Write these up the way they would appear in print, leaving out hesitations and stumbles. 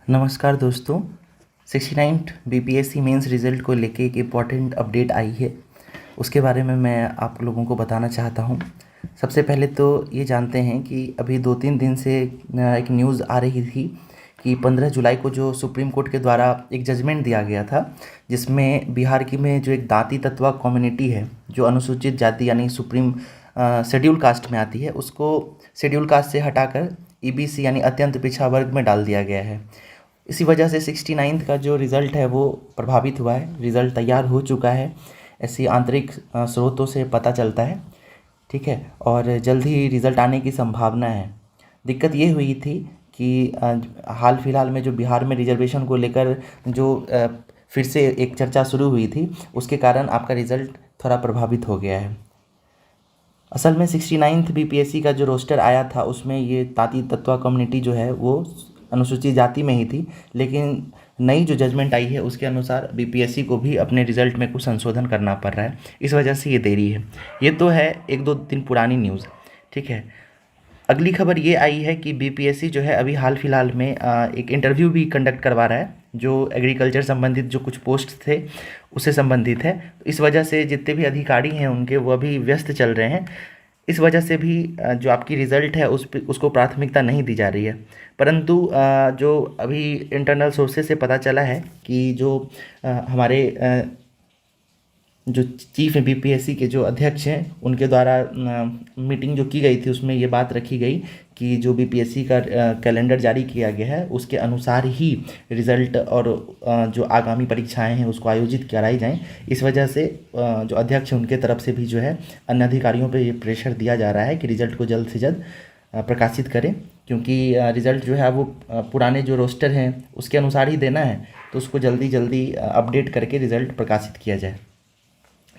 नमस्कार दोस्तों। 69th BPSC mains result को लेके एक इम्पॉर्टेंट अपडेट आई है, उसके बारे में मैं आप लोगों को बताना चाहता हूँ। सबसे पहले तो ये जानते हैं कि अभी 2-3 दिन से एक न्यूज़ आ रही थी कि 15 जुलाई को जो सुप्रीम कोर्ट के द्वारा एक जजमेंट दिया गया था, जिसमें बिहार की में जो एक दांती तत्वा कम्युनिटी है, जो अनुसूचित जाति यानी सुप्रीम शेड्यूल कास्ट में आती है, उसको शेड्यूल कास्ट से हटाकर ईबीसी यानी अत्यंत पिछड़ा वर्ग में डाल दिया गया है। इसी वजह से 69th का जो रिज़ल्ट है वो प्रभावित हुआ है। रिज़ल्ट तैयार हो चुका है, ऐसी आंतरिक स्रोतों से पता चलता है, ठीक है। और जल्द ही रिज़ल्ट आने की संभावना है। दिक्कत ये हुई थी कि हाल फिलहाल में जो बिहार में रिजर्वेशन को लेकर जो फिर से एक चर्चा शुरू हुई थी, उसके कारण आपका रिज़ल्ट थोड़ा प्रभावित हो गया है। असल में 69th बीपीएससी का जो रोस्टर आया था, उसमें ये ताती तत्वा कम्युनिटी जो है वो अनुसूचित जाति में ही थी, लेकिन नई जो जजमेंट आई है उसके अनुसार बीपीएससी को भी अपने रिज़ल्ट में कुछ संशोधन करना पड़ रहा है। इस वजह से ये देरी है। ये तो है 1-2 दिन पुरानी न्यूज़, ठीक है। अगली खबर ये आई है कि बीपीएससी जो है अभी हाल फिलहाल में एक इंटरव्यू भी कंडक्ट करवा रहा है, जो एग्रीकल्चर संबंधित जो कुछ पोस्ट थे उससे संबंधित है। तो इस वजह से जितने भी अधिकारी हैं उनके वो अभी व्यस्त चल रहे हैं। इस वजह से भी जो आपकी रिज़ल्ट है उसको प्राथमिकता नहीं दी जा रही है। परंतु जो अभी इंटरनल सोर्सेज से पता चला है कि जो हमारे जो चीफ बीपीएससी के जो अध्यक्ष हैं उनके द्वारा मीटिंग जो की गई थी, उसमें ये बात रखी गई कि जो बीपीएससी का कैलेंडर जारी किया गया है उसके अनुसार ही रिज़ल्ट और जो आगामी परीक्षाएं हैं उसको आयोजित कराई जाएं। इस वजह से जो अध्यक्ष हैं उनके तरफ से भी जो है अन्य अधिकारियों पे ये प्रेशर दिया जा रहा है कि रिज़ल्ट को जल्द से जल्द प्रकाशित करें, क्योंकि रिज़ल्ट जो है वो पुराने जो रोस्टर हैं उसके अनुसार ही देना है, तो उसको जल्दी जल्दी अपडेट करके रिज़ल्ट प्रकाशित किया जाए,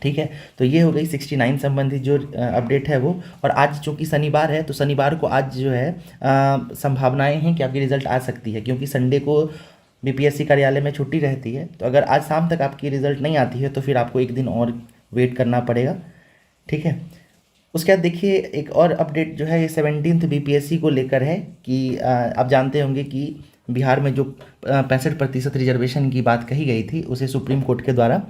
ठीक है। तो ये हो गई 69 संबंधित जो अपडेट है वो। और आज चूँकि शनिवार है, तो शनिवार को आज जो है संभावनाएं हैं कि आपकी रिज़ल्ट आ सकती है, क्योंकि संडे को बीपीएससी कार्यालय में छुट्टी रहती है। तो अगर आज शाम तक आपकी रिज़ल्ट नहीं आती है तो फिर आपको एक दिन और वेट करना पड़ेगा, ठीक है। उसके बाद देखिए एक और अपडेट जो है ये 17th बीपीएससी को लेकर है कि आप जानते होंगे कि बिहार में जो 65% रिजर्वेशन की बात कही गई थी उसे सुप्रीम कोर्ट के द्वारा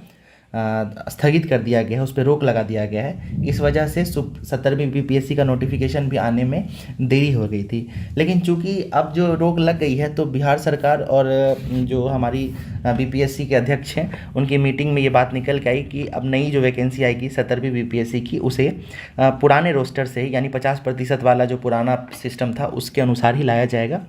स्थगित कर दिया गया है, उस पर रोक लगा दिया गया है। इस वजह से 17वीं बीपीएससी का नोटिफिकेशन भी आने में देरी हो गई थी। लेकिन चूंकि अब जो रोक लग गई है, तो बिहार सरकार और जो हमारी बीपीएससी के अध्यक्ष हैं उनकी मीटिंग में ये बात निकल के आई कि अब नई जो वैकेंसी आएगी 17वीं बीपीएससी की, उसे पुराने रोस्टर से यानी 50% वाला जो पुराना सिस्टम था उसके अनुसार ही लाया जाएगा।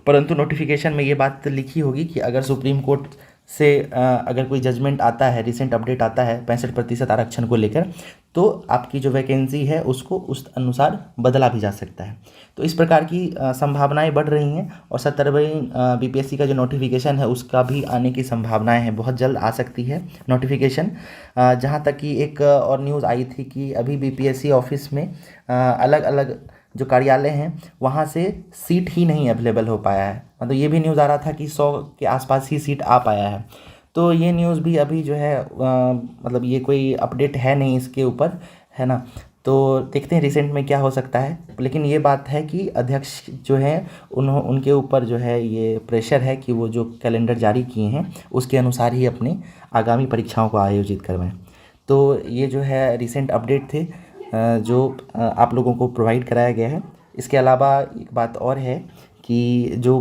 परंतु नोटिफिकेशन में ये बात लिखी होगी कि अगर सुप्रीम कोर्ट से अगर कोई जजमेंट आता है, रिसेंट अपडेट आता है 65% आरक्षण को लेकर, तो आपकी जो वैकेंसी है उसको उस अनुसार बदला भी जा सकता है। तो इस प्रकार की संभावनाएं बढ़ रही हैं। और 17वीं बीपीएससी का जो नोटिफिकेशन है उसका भी आने की संभावनाएं हैं, बहुत जल्द आ सकती है नोटिफिकेशन। जहाँ तक कि एक और न्यूज़ आई थी कि अभी बीपीएससी ऑफिस में अलग अलग जो कार्यालय हैं वहाँ से सीट ही नहीं अवेलेबल हो पाया है। मतलब ये भी न्यूज़ आ रहा था कि 100 के आसपास ही सीट आ पाया है। तो ये न्यूज़ भी अभी जो है मतलब ये कोई अपडेट है नहीं इसके ऊपर, है ना। तो देखते हैं रिसेंट में क्या हो सकता है। लेकिन ये बात है कि अध्यक्ष जो हैं उनके ऊपर जो है ये प्रेशर है कि वो जो कैलेंडर जारी किए हैं उसके अनुसार ही अपनी आगामी परीक्षाओं को आयोजित करवाएं। तो ये जो है रिसेंट अपडेट थे जो आप लोगों को प्रोवाइड कराया गया है। इसके अलावा एक बात और है कि जो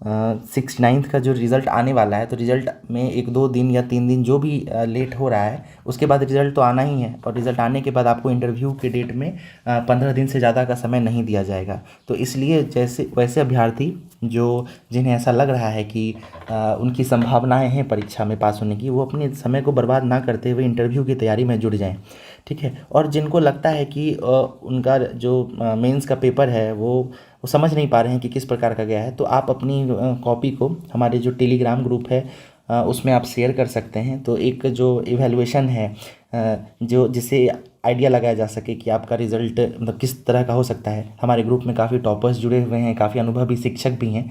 69th का जो रिज़ल्ट आने वाला है, तो रिज़ल्ट में 1-2 दिन या 3 दिन जो भी लेट हो रहा है, उसके बाद रिज़ल्ट तो आना ही है। और रिज़ल्ट आने के बाद आपको इंटरव्यू के डेट में 15 दिन से ज़्यादा का समय नहीं दिया जाएगा। तो इसलिए जैसे वैसे अभ्यर्थी जिन्हें ऐसा लग रहा है कि उनकी संभावनाएं हैं परीक्षा में पास होने की, वो अपने समय को बर्बाद ना करते हुए इंटरव्यू की तैयारी में जुट जाएं, ठीक है। और जिनको लगता है कि उनका जो मेंस का पेपर है वो समझ नहीं पा रहे हैं कि किस प्रकार का गया है, तो आप अपनी कॉपी को हमारे जो टेलीग्राम ग्रुप है उसमें आप शेयर कर सकते हैं। तो एक जो इवैल्यूएशन है जो जिससे आइडिया लगाया जा सके कि आपका रिज़ल्ट मतलब किस तरह का हो सकता है। हमारे ग्रुप में काफ़ी टॉपर्स जुड़े हुए हैं, काफ़ी अनुभवी शिक्षक भी हैं,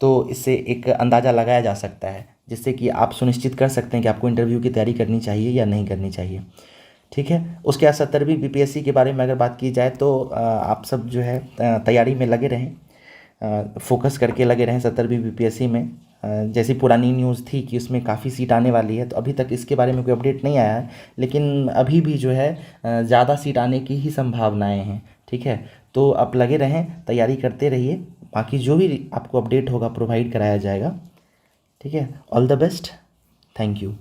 तो इससे एक अंदाज़ा लगाया जा सकता है, जिससे कि आप सुनिश्चित कर सकते हैं कि आपको इंटरव्यू की तैयारी करनी चाहिए या नहीं करनी चाहिए, ठीक है। उसके बाद 17वीं बीपीएससी के बारे में अगर बात की जाए तो आप सब जो है तैयारी में लगे रहें। फोकस करके लगे रहें 70वीं बीपीएससी में। जैसी पुरानी न्यूज़ थी कि उसमें काफ़ी सीट आने वाली है, तो अभी तक इसके बारे में कोई अपडेट नहीं आया है, लेकिन अभी भी जो है ज़्यादा सीट आने की ही संभावनाएं हैं। ठीक है, तो आप लगे रहें, तैयारी करते रहिए, बाकी जो भी आपको अपडेट होगा प्रोवाइड कराया जाएगा। ठीक है, all the best, thank you.